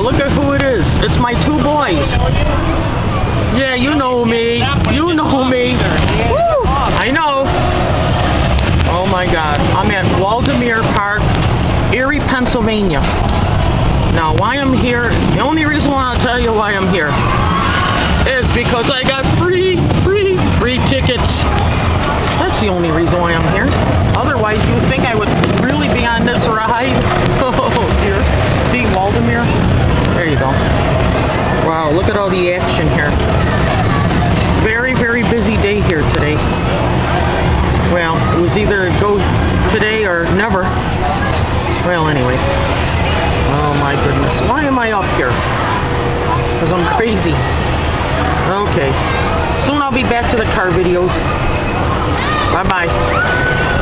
look at who it is. It's my two boys. Yeah, you know me. You know me. Woo! I know. Oh my God. I'm at Waldameer Park, Erie, Pennsylvania. Now, why I'm here, the only reason why I'll tell you why I'm here is because I got free tickets. That's the only reason why I'm here. Otherwise, you would think I would really be on this ride. Oh, dear. See, Waldameer? There you go. Wow, look at all the action here. Very busy day here today. Well, it was either go today or never. Well, anyway. Oh my goodness. Why am I up here? Because I'm crazy. Okay. Soon I'll be back to the car videos. Bye-bye.